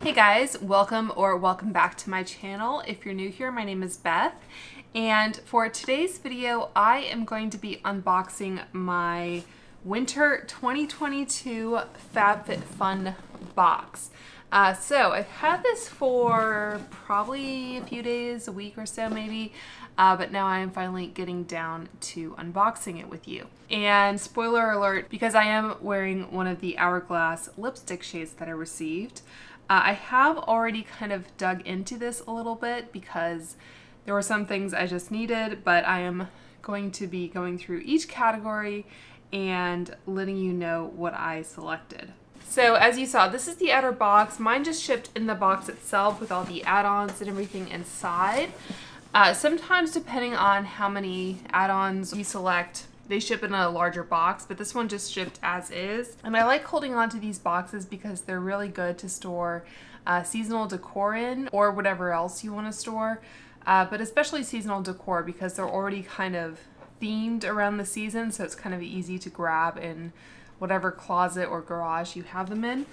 Hey guys, welcome back to my channel. If you're new here, my name is Beth, and for today's video I am going to be unboxing my winter 2022 FabFitFun box. So I've had this for probably a few days, a week or so maybe, but now I am finally getting down to unboxing it with you. And spoiler alert, because I am wearing one of the Hourglass lipstick shades that I received, I have already kind of dug into this a little bit because there were some things I just needed, but I am going to be going through each category and letting you know what I selected. So as you saw, this is the outer box. Mine just shipped in the box itself with all the add-ons and everything inside. Sometimes depending on how many add-ons you select, they ship in a larger box, but this one just shipped as is. And I like holding on to these boxes because they're really good to store seasonal decor in, or whatever else you want to store, but especially seasonal decor because they're already kind of themed around the season, so it's kind of easy to grab in whatever closet or garage you have them in.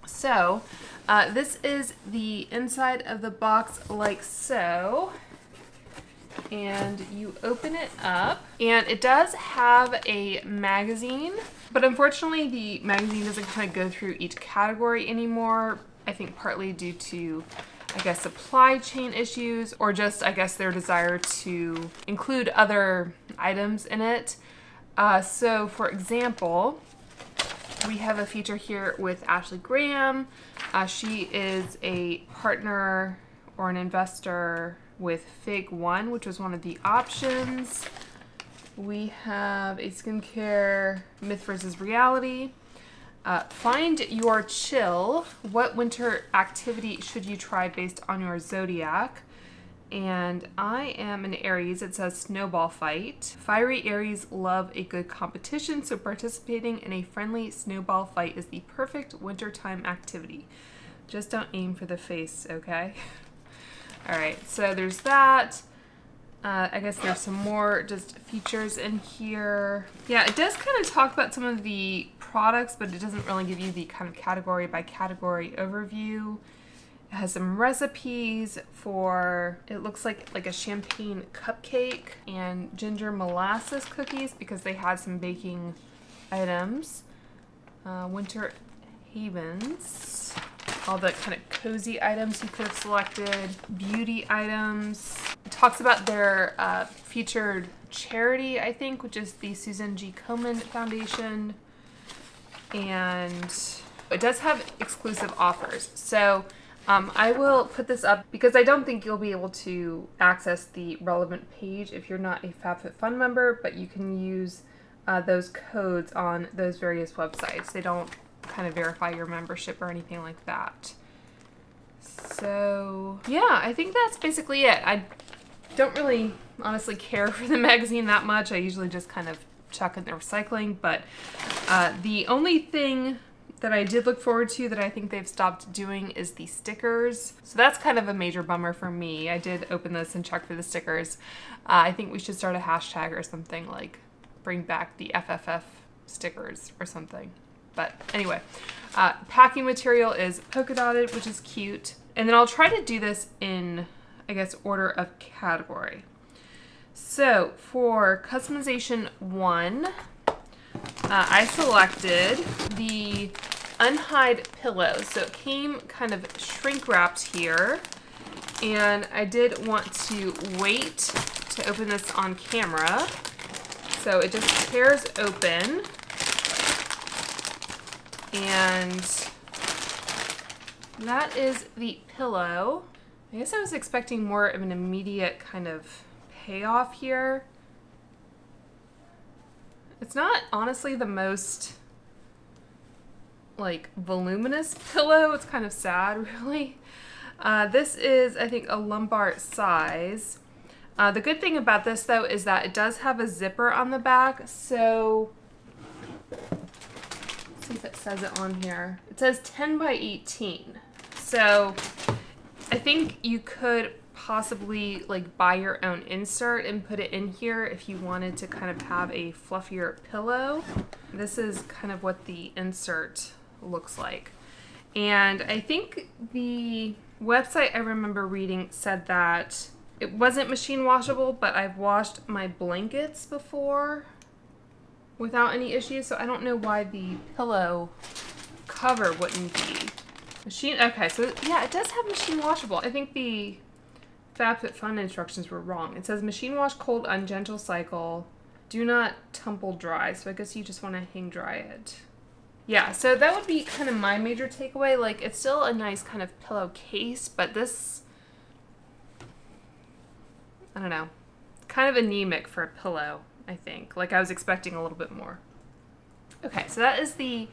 So this is the inside of the box like so. And you open it up, and it does have a magazine, but unfortunately the magazine doesn't kind of go through each category anymore. I think partly due to, I guess, supply chain issues, or just, I guess, their desire to include other items in it. So for example, we have a feature here with Ashley Graham. She is a partner or an investor with Fig One, which was one of the options. We have a skincare myth versus reality. Find your chill. What winter activity should you try based on your zodiac? And I am an Aries. It says snowball fight. Fiery Aries love a good competition, so participating in a friendly snowball fight is the perfect wintertime activity. Just don't aim for the face, okay? Alright, so there's that. I guess there's some more just features in here. Yeah, it does kind of talk about some of the products, but it doesn't really give you the kind of category by category overview. It has some recipes for, it looks like a champagne cupcake and ginger molasses cookies because they had some baking items. Winter havens. All the kind of cozy items you could have selected, beauty items. It talks about their featured charity, I think, which is the Susan G. Komen Foundation. And it does have exclusive offers. So I will put this up because I don't think you'll be able to access the relevant page if you're not a FabFitFun member, but you can use those codes on those various websites. They don't kind of verify your membership or anything like that. So yeah, I think that's basically it. I don't really honestly care for the magazine that much. I usually just kind of chuck in the recycling, but the only thing that I did look forward to that I think they've stopped doing is the stickers. So that's kind of a major bummer for me. I did open this and check for the stickers. I think we should start a hashtag or something, like bring back the FFF stickers or something. But anyway, packing material is polka dotted, which is cute. And then I'll try to do this in, I guess, order of category. So for customization 1, I selected the unhide pillow. So it came kind of shrink wrapped here. And I did want to wait to open this on camera. So it just tears open. And that is the pillow. I guess I was expecting more of an immediate kind of payoff here. It's not honestly the most like voluminous pillow. It's kind of sad, really. This is, I think, a lumbar size. The good thing about this though is that it does have a zipper on the back, so see if it says it on here. It says 10 by 18. So I think you could possibly like buy your own insert and put it in here if you wanted to kind of have a fluffier pillow. This is kind of what the insert looks like. And I think the website I remember reading said that it wasn't machine washable, but I've washed my blankets before without any issues, so I don't know why the pillow cover wouldn't be machine. Okay, so yeah, it does have machine washable. I think the FabFitFun instructions were wrong. It says machine wash cold on gentle cycle. Do not tumble dry. So I guess you just want to hang dry it. Yeah, so that would be kind of my major takeaway. Like, it's still a nice kind of pillow case, but this, I don't know, kind of anemic for a pillow, I think. Like, I was expecting a little bit more. Okay, so that is the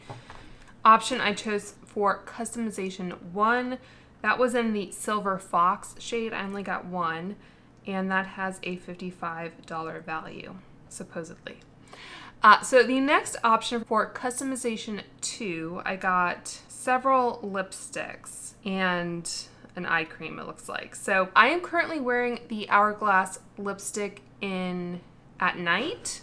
option I chose for customization 1. That was in the Silver Fox shade. I only got one, and that has a $55 value, supposedly. So the next option for customization 2, I got several lipsticks and an eye cream, it looks like. So I am currently wearing the Hourglass lipstick in At Night.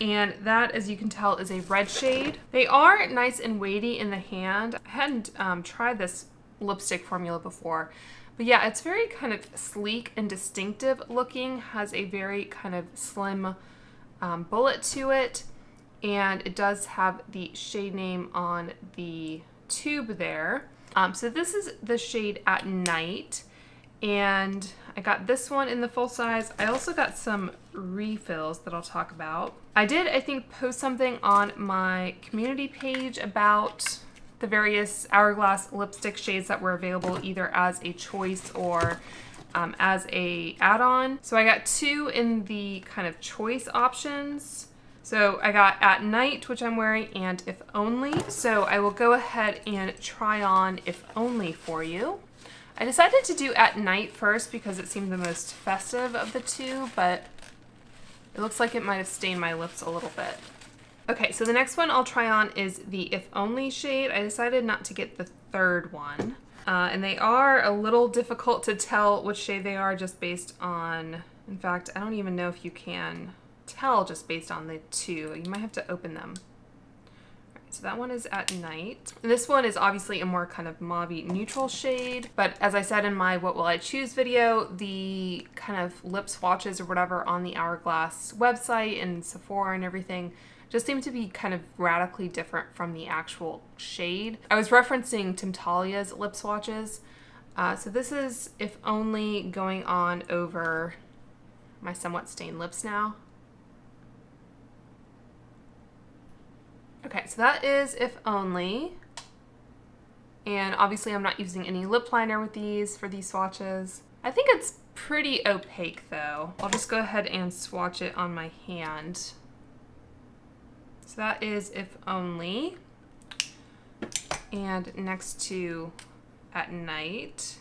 And that, as you can tell, is a red shade. They are nice and weighty in the hand. I hadn't tried this lipstick formula before. But yeah, it's very kind of sleek and distinctive looking. Has a very kind of slim bullet to it. And it does have the shade name on the tube there. So this is the shade At Night. And I got this one in the full size. I also got some refills that I'll talk about. I did, I think, post something on my community page about the various Hourglass lipstick shades that were available either as a choice or as a add-on. So I got 2 in the kind of choice options. So I got At Night, which I'm wearing, and If Only. So I will go ahead and try on If Only for you. I decided to do At Night first because it seemed the most festive of the 2, but it looks like it might have stained my lips a little bit. Okay, so the next one I'll try on is the If Only shade. I decided not to get the third one. And they are a little difficult to tell which shade they are just based on, in fact, I don't even know if you can tell just based on the 2. You might have to open them. All right, so that one is At Night. And this one is obviously a more kind of mauve-y neutral shade, but as I said in my What Will I Choose video, the kind of lip swatches or whatever on the Hourglass website and Sephora and everything just seem to be kind of radically different from the actual shade. I was referencing Tim Talia's lip swatches. So this is If Only going on over my somewhat stained lips now. Okay, so that is If Only. And obviously I'm not using any lip liner with these for these swatches. I think it's pretty opaque though. I'll just go ahead and swatch it on my hand. So that is If Only. And next to At Night.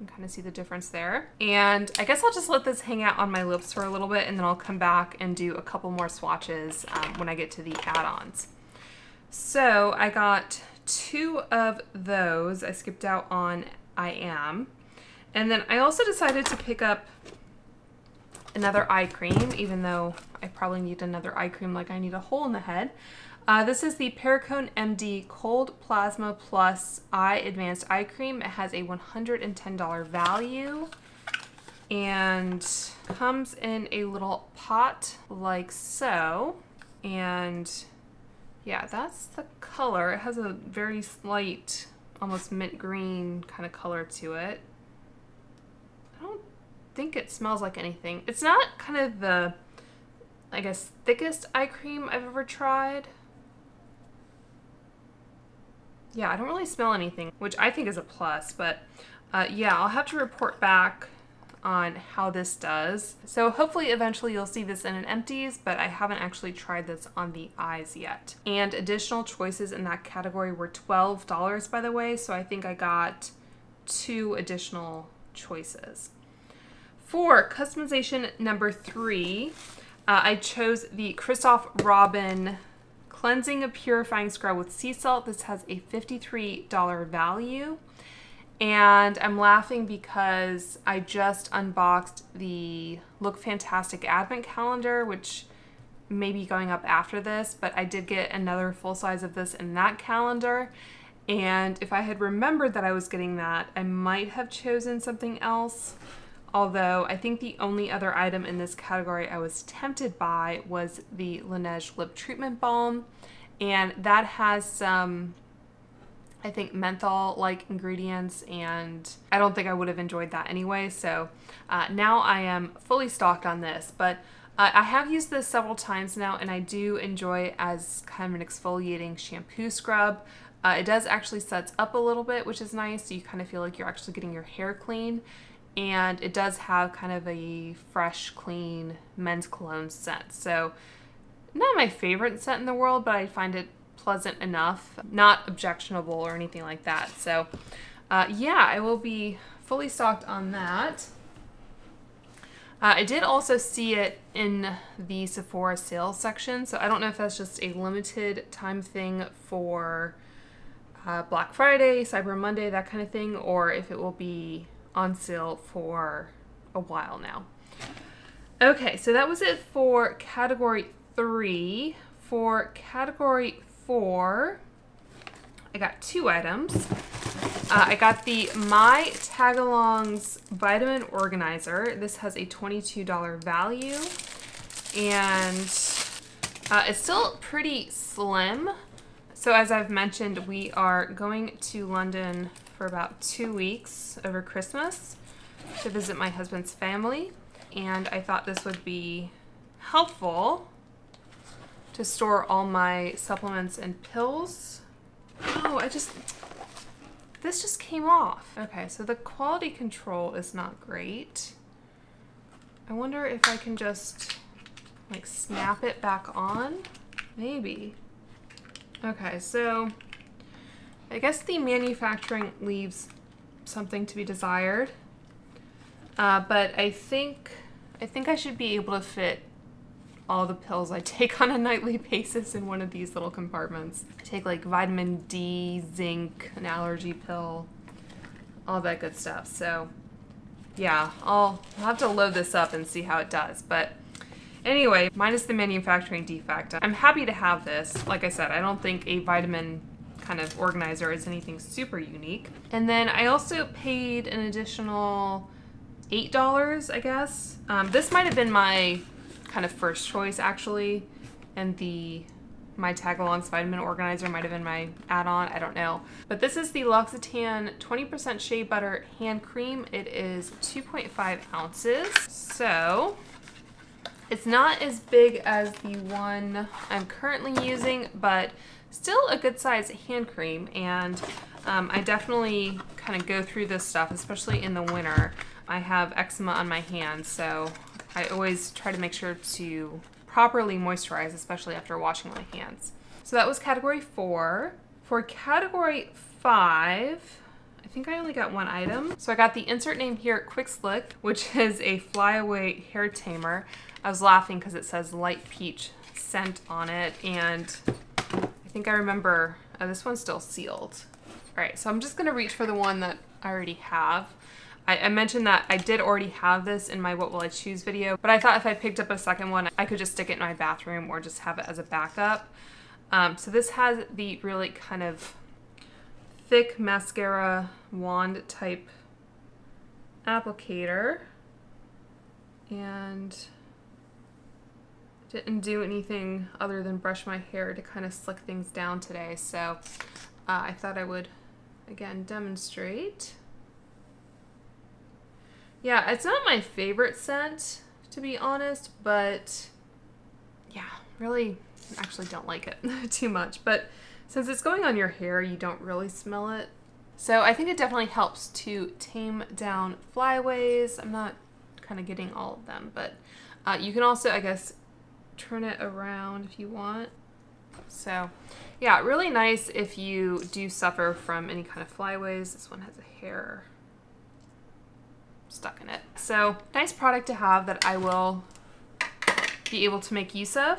You can kind of see the difference there. And I guess I'll just let this hang out on my lips for a little bit and then I'll come back and do a couple more swatches when I get to the add-ons. So I got 2 of those. I skipped out on I Am. And then I also decided to pick up another eye cream, even though I probably need another eye cream like I need a hole in the head. This is the Perricone MD Cold Plasma Plus Eye Advanced Eye Cream. It has a $110 value and comes in a little pot like so. And yeah, that's the color. It has a very slight, almost mint green kind of color to it. I don't think it smells like anything. It's not kind of the, I guess, thickest eye cream I've ever tried. Yeah, I don't really smell anything, which I think is a plus, but yeah, I'll have to report back on how this does. So hopefully eventually you'll see this in an empties, but I haven't actually tried this on the eyes yet. And additional choices in that category were $12, by the way, so I think I got 2 additional choices. For customization number 3, I chose the Christoph Robin Cleansing and Purifying Scrub with Sea Salt. This has a $53 value. And I'm laughing because I just unboxed the Look Fantastic Advent Calendar, which may be going up after this, but I did get another full size of this in that calendar. And if I had remembered that I was getting that, I might have chosen something else. Although I think the only other item in this category I was tempted by was the Laneige Lip Treatment Balm. And that has some, I think, menthol-like ingredients, and I don't think I would have enjoyed that anyway. So now I am fully stocked on this. But I have used this several times now, and I do enjoy it as kind of an exfoliating shampoo scrub. It does actually suds up a little bit, which is nice. So you kind of feel like you're actually getting your hair clean. And it does have kind of a fresh, clean men's cologne scent. So not my favorite scent in the world, but I find it pleasant enough, not objectionable or anything like that. So yeah, I will be fully stocked on that. I did also see it in the Sephora sales section, so I don't know if that's just a limited time thing for Black Friday, Cyber Monday, that kind of thing, or if it will be on sale for a while now. Okay, so that was it for category 3. For category 4, I got 2 items. I got the My Tagalongs Vitamin Organizer. This has a $22 value, and it's still pretty slim. So as I've mentioned, we are going to London for about 2 weeks over Christmas to visit my husband's family, and I thought this would be helpful to store all my supplements and pills. Oh, this just came off. Okay, so the quality control is not great. I wonder if I can just like snap it back on, maybe. Okay, so I guess the manufacturing leaves something to be desired, but I think I should be able to fit all the pills I take on a nightly basis in one of these little compartments. I take like vitamin D, zinc, an allergy pill, all that good stuff. So yeah, I'll have to load this up and see how it does. But anyway, minus the manufacturing defect, I'm happy to have this. Like I said, I don't think a vitamin kind of organizer is anything super unique. And then I also paid an additional $8, I guess. This might have been my kind of first choice actually, and the My Tagalongs Vitamin Organizer might have been my add-on, I don't know. But this is the L'Occitane 20% Shea Butter Hand Cream. It is 2.5 ounces. So it's not as big as the one I'm currently using, but still a good size hand cream. And I definitely kind of go through this stuff, especially in the winter. I have eczema on my hands, so I always try to make sure to properly moisturize, especially after washing my hands. So that was category 4. For category 5, I think I only got 1 item. So I got the insert name here, Quick Slick, which is a flyaway hair tamer. I was laughing because it says light peach scent on it, and I think I remember, this one's still sealed. All right, so I'm just gonna reach for the one that I already have. I mentioned that I did already have this in my What Will I Choose video, but I thought if I picked up a second one, I could just stick it in my bathroom or just have it as a backup. So this has the really kind of thick mascara wand type applicator, and didn't do anything other than brush my hair to kind of slick things down today. So I thought I would again demonstrate. Yeah, it's not my favorite scent, to be honest, but yeah, really actually don't like it too much. But since it's going on your hair, you don't really smell it. So I think it definitely helps to tame down flyaways. I'm not kind of getting all of them, but you can also, I guess, turn it around if you want. So yeah, really nice if you do suffer from any kind of flyaways. This one has a hair stuck in it. So nice product to have that I will be able to make use of.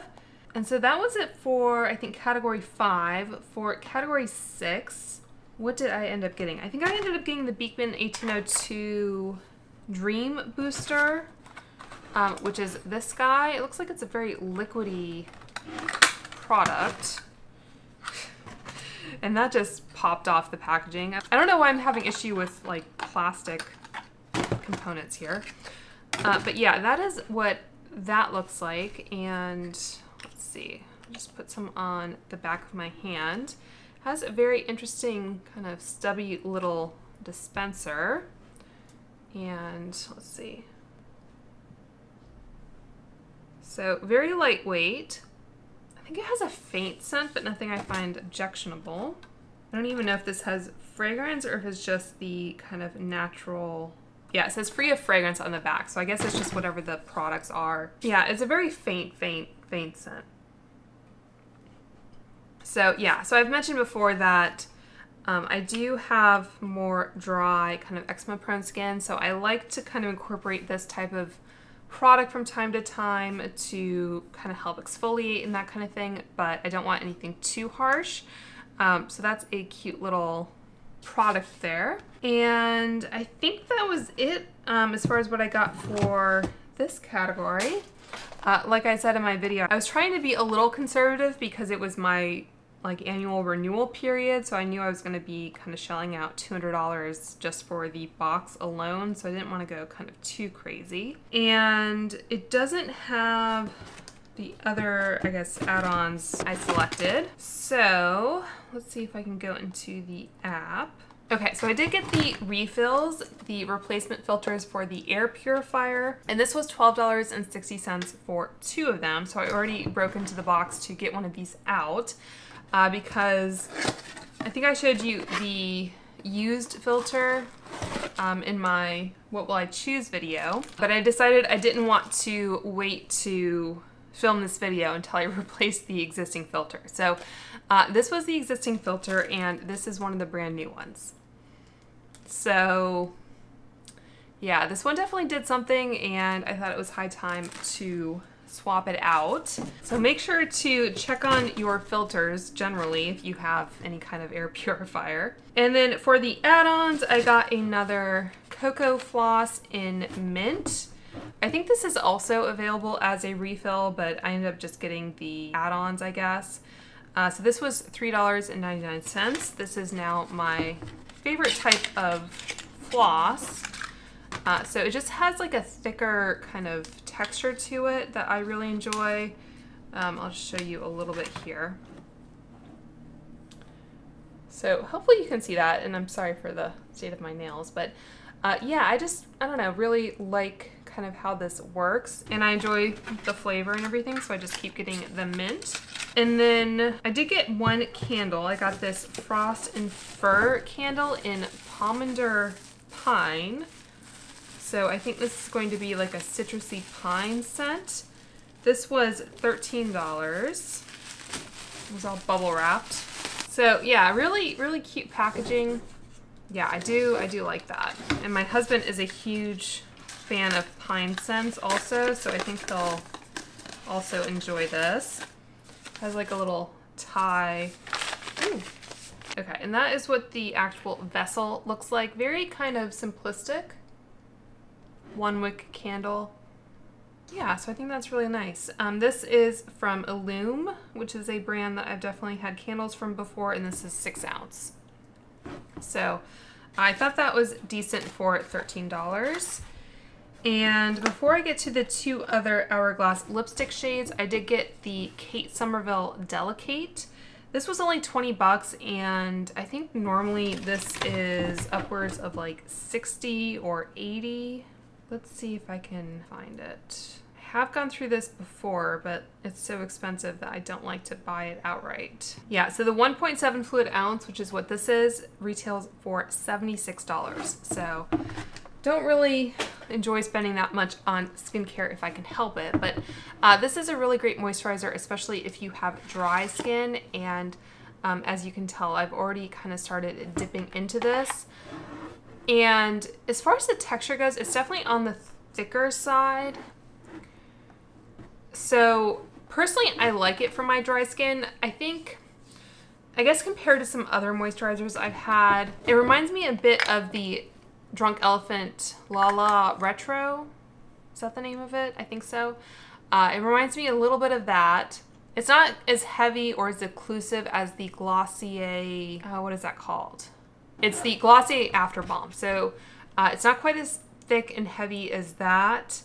And so that was it for, I think, category 5. For category 6, what did I end up getting? I think I ended up getting the Beekman 1802 Dream Booster, which is this guy. It looks like it's a very liquidy product. And that just popped off the packaging. I don't know why I'm having issue with like plastic components here. But yeah, that is what that looks like. And let's see, I'll just put some on the back of my hand. It has a very interesting kind of stubby little dispenser. And let's see. So very lightweight. I think it has a faint scent, but nothing I find objectionable. I don't even know if this has fragrance or if it's just the kind of natural. Yeah, it says free of fragrance on the back, so I guess it's just whatever the products are. Yeah, it's a very faint scent. So yeah, so I've mentioned before that I do have more dry, kind of eczema-prone skin, so I like to kind of incorporate this type of product from time to time to kind of help exfoliate and that kind of thing, but I don't want anything too harsh. So that's a cute little product there. And I think that was it as far as what I got for this category. Like I said in my video, I was trying to be a little conservative because it was my like annual renewal period, so I knew I was going to be kind of shelling out $200 just for the box alone, so I didn't want to go kind of too crazy. And it doesn't have the other, I guess, add-ons I selected. So let's see if I can go into the app. Okay, so I did get the refills, the replacement filters for the air purifier, and this was $12.60 for 2 of them. So I already broke into the box to get one of these out because I think I showed you the used filter in my What Will I Choose video, but I decided I didn't want to wait to film this video until I replaced the existing filter. So this was the existing filter, and this is one of the brand new ones. So yeah, this one definitely did something, and I thought it was high time to swap it out. So make sure to check on your filters generally if you have any kind of air purifier. And then for the add-ons, I got another Cocoa Floss in Mint. I think this is also available as a refill, but I ended up just getting the add-ons, I guess. So this was $3.99. This is now my favorite type of floss. So it just has like a thicker kind of texture to it that I really enjoy. I'll just show you a little bit here. So hopefully you can see that, and I'm sorry for the state of my nails, but yeah, I don't know, really like kind of how this works, and I enjoy the flavor and everything, so I just keep getting the mint. And then I did get one candle. I got this Frost and Fir candle in Pomander Pine. So I think this is going to be like a citrusy pine scent. This was $13. It was all bubble wrapped. So yeah, really, really cute packaging. Yeah, I do like that. And my husband is a huge fan of pine scents also, so I think he'll also enjoy this. It has like a little tie. Ooh. Okay, and that is what the actual vessel looks like. Very kind of simplistic. One wick candle. Yeah, so I think that's really nice. This is from Illume, which is a brand that I've definitely had candles from before, and this is 6 ounce. So I thought that was decent for $13. And before I get to the 2 other Hourglass lipstick shades, I did get the Kate Somerville Delicate. This was only 20 bucks, and I think normally this is upwards of like 60 or 80. Let's see if I can find it. I have gone through this before, but it's so expensive that I don't like to buy it outright. Yeah, so the 1.7 fluid ounce, which is what this is, retails for $76. So don't really enjoy spending that much on skincare if I can help it, but this is a really great moisturizer, especially if you have dry skin, and as you can tell, I've already kind of started dipping into this. And as far as the texture goes, it's definitely on the thicker side. So personally, I like it for my dry skin. I guess compared to some other moisturizers I've had, it reminds me a bit of the Drunk Elephant La La Retro. Is that the name of it? I think so. It reminds me a little bit of that. It's not as heavy or as occlusive as the Glossier, what is that called? It's the Glossier After Balm. So it's not quite as thick and heavy as that,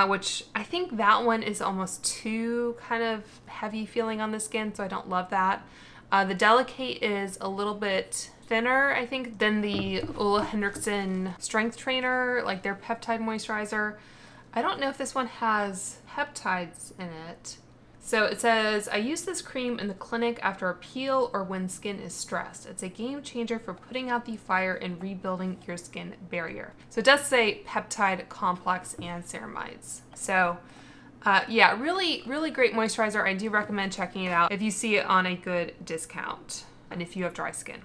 which I think that one is almost too kind of heavy feeling on the skin, so I don't love that. The Delicate is a little bit thinner, I think, than the Ole Henriksen Strength Trainer, like their peptide moisturizer. I don't know if this one has peptides in it. So it says, I use this cream in the clinic after a peel or when skin is stressed. It's a game changer for putting out the fire and rebuilding your skin barrier. So it does say peptide complex and ceramides. So yeah, really, really great moisturizer. I do recommend checking it out if you see it on a good discount and if you have dry skin.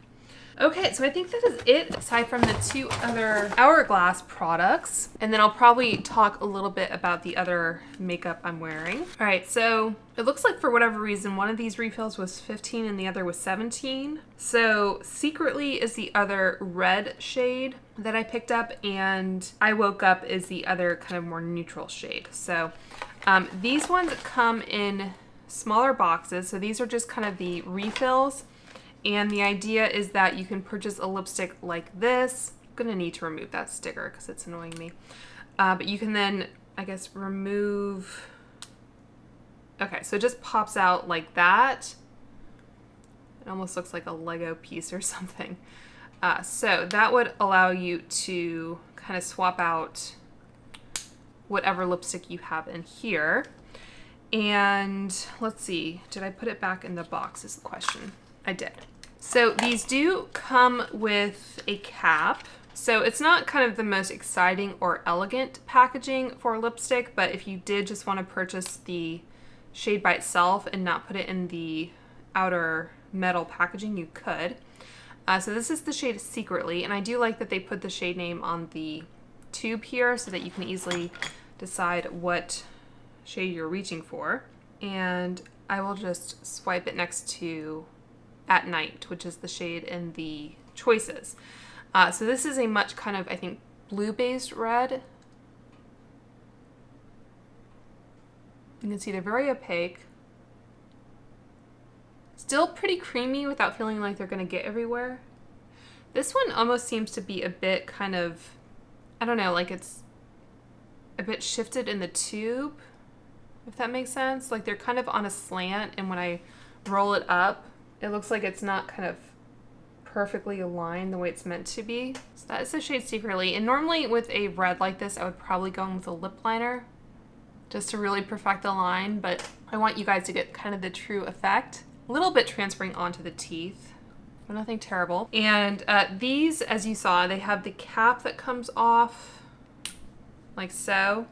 Okay, so I think that is it aside from the 2 other Hourglass products. And then I'll probably talk a little bit about the other makeup I'm wearing. All right, so it looks like for whatever reason, one of these refills was 15 and the other was 17. So Secretly is the other red shade that I picked up, and I Woke Up is the other kind of more neutral shade. So these ones come in smaller boxes. So these are just kind of the refills. And the idea is that you can purchase a lipstick like this. I'm gonna need to remove that sticker because it's annoying me. But you can then, I guess, remove... Okay, so it just pops out like that. It almost looks like a Lego piece or something. So that would allow you to kind of swap out whatever lipstick you have in here. And let's see, did I put it back in the box is the question. I did. So these do come with a cap. So it's not kind of the most exciting or elegant packaging for lipstick, but if you did just want to purchase the shade by itself and not put it in the outer metal packaging, you could. So this is the shade Secretly, and I do like that they put the shade name on the tube here so that you can easily decide what shade you're reaching for. And I will just swipe it next to At Night, which is the shade in the choices. So this is a much kind of, I think, blue-based red. You can see they're very opaque. Still pretty creamy without feeling like they're going to get everywhere. This one almost seems to be a bit kind of, I don't know, like it's a bit shifted in the tube, if that makes sense. Like they're kind of on a slant, and when I roll it up, it looks like it's not kind of perfectly aligned the way it's meant to be. So that is the shade Secretly. And normally with a red like this, I would probably go in with a lip liner just to really perfect the line, but I want you guys to get kind of the true effect. A little bit transferring onto the teeth, but nothing terrible. And these, as you saw, they have the cap that comes off like so.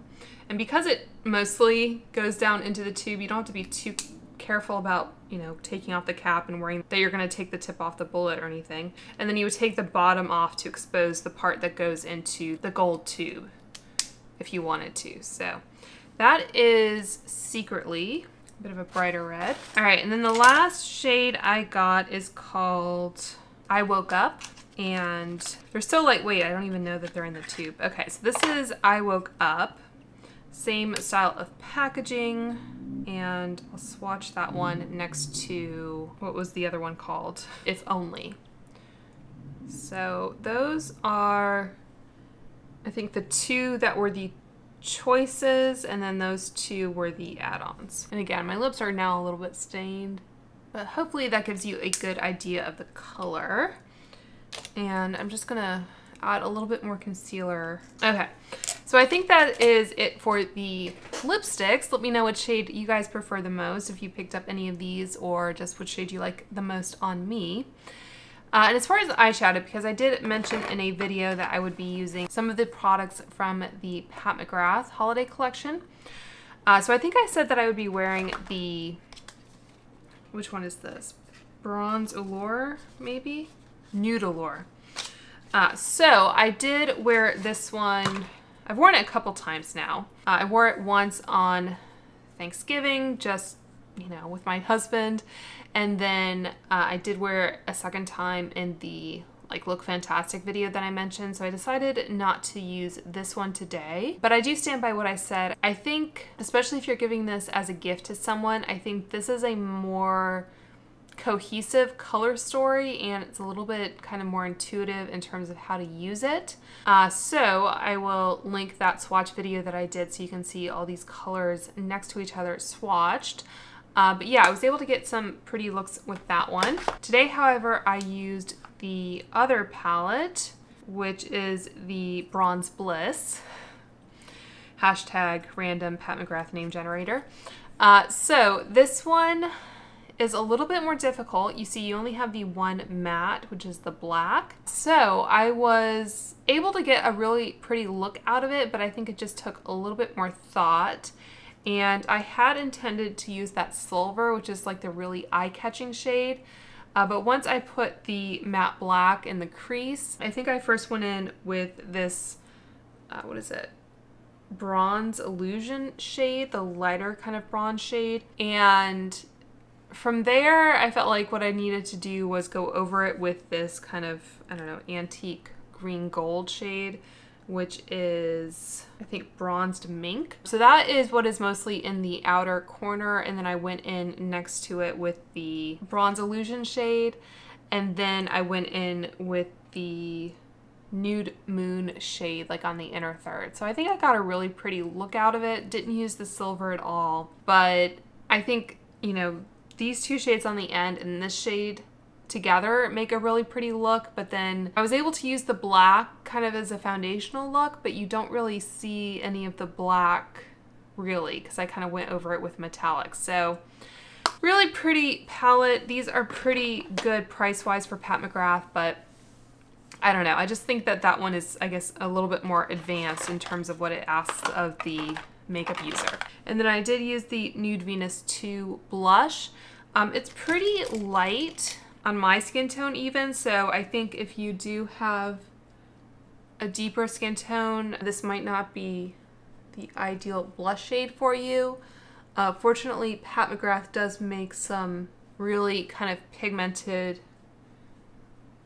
And because it mostly goes down into the tube, you don't have to be too careful about, you know, taking off the cap and worrying that you're going to take the tip off the bullet or anything. And then you would take the bottom off to expose the part that goes into the gold tube if you wanted to. So that is Secretly, a bit of a brighter red. All right, and then the last shade I got is called I Woke Up, and they're so lightweight I don't even know that they're in the tube. Okay, so this is I Woke Up. Same style of packaging, and I'll swatch that one next to, what was the other one called? If Only. So those are, I think, the 2 that were the choices, and then those 2 were the add-ons. And again, my lips are now a little bit stained, but hopefully that gives you a good idea of the color. And I'm just gonna add a little bit more concealer. Okay. So I think that is it for the lipsticks. Let me know which shade you guys prefer the most, if you picked up any of these, or just which shade you like the most on me. And as far as the eyeshadow, because I did mention in a video that I would be using some of the products from the Pat McGrath holiday collection. So I think I said that I would be wearing the, which one is this? Bronze Allure, maybe? Nude Allure. So I did wear this one. I've worn it a couple times now. I wore it once on Thanksgiving, just, you know, with my husband. And then I did wear it a second time in the like look fantastic video that I mentioned, so I decided not to use this one today. But I do stand by what I said. I think, especially if you're giving this as a gift to someone, I think this is a more cohesive color story, and it's a little bit kind of more intuitive in terms of how to use it. So I will link that swatch video that I did so you can see all these colors next to each other swatched. But yeah, I was able to get some pretty looks with that one. Today, however, I used the other palette, which is the Bronze Bliss. Hashtag random Pat McGrath name generator. So this one is a little bit more difficult. You see, you only have the one matte, which is the black. So I was able to get a really pretty look out of it, but I think it just took a little bit more thought. And I had intended to use that silver, which is like the really eye-catching shade. But once I put the matte black in the crease, I think I first went in with this, what is it? Bronze Illusion shade, the lighter kind of bronze shade. And from there, I felt like what I needed to do was go over it with this kind of, I don't know, antique green gold shade, which is, I think, bronzed mink. So that is what is mostly in the outer corner, and then I went in next to it with the Bronze Illusion shade, and then I went in with the Nude Moon shade, like on the inner third. So I think I got a really pretty look out of it. Didn't use the silver at all, but I think, you know, these two shades on the end and this shade together make a really pretty look. But then I was able to use the black kind of as a foundational look, but you don't really see any of the black really, because I kind of went over it with metallics. So really pretty palette. These are pretty good price-wise for Pat McGrath, but I don't know. I just think that that one is, I guess, a little bit more advanced in terms of what it asks of the makeup user. And then I did use the Nude Venus 2 blush. It's pretty light on my skin tone even, so I think if you do have a deeper skin tone, this might not be the ideal blush shade for you. Fortunately, Pat McGrath does make some really kind of pigmented,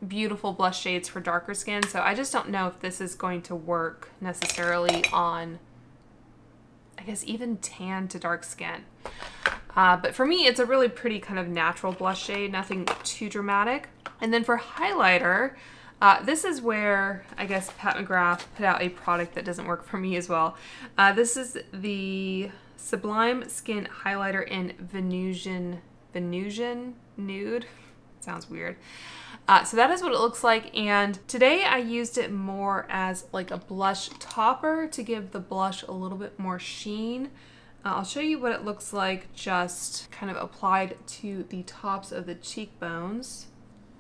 beautiful blush shades for darker skin, so I just don't know if this is going to work necessarily on, I guess, even tan to dark skin. But for me, it's a really pretty kind of natural blush shade, nothing too dramatic. And then for highlighter, this is where I guess Pat McGrath put out a product that doesn't work for me as well. This is the Sublime Skin Highlighter in Venusian Nude. Sounds weird. So that is what it looks like, and today I used it more as like a blush topper to give the blush a little bit more sheen. I'll show you what it looks like just kind of applied to the tops of the cheekbones.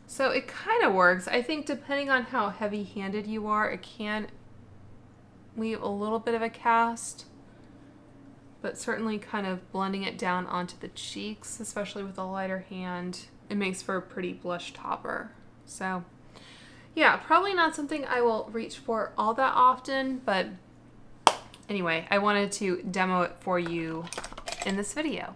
So it kind of works. I think depending on how heavy-handed you are, it can leave a little bit of a cast, but certainly kind of blending it down onto the cheeks, especially with a lighter hand, it makes for a pretty blush topper. So yeah, probably not something I will reach for all that often, but anyway, I wanted to demo it for you in this video.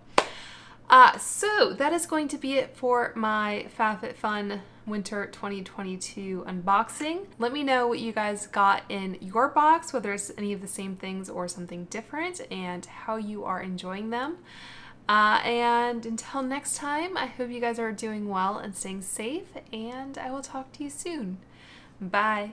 So that is going to be it for my FabFitFun Winter 2022 unboxing. Let me know what you guys got in your box, whether it's any of the same things or something different, and how you are enjoying them. And until next time, I hope you guys are doing well and staying safe, and I will talk to you soon. Bye.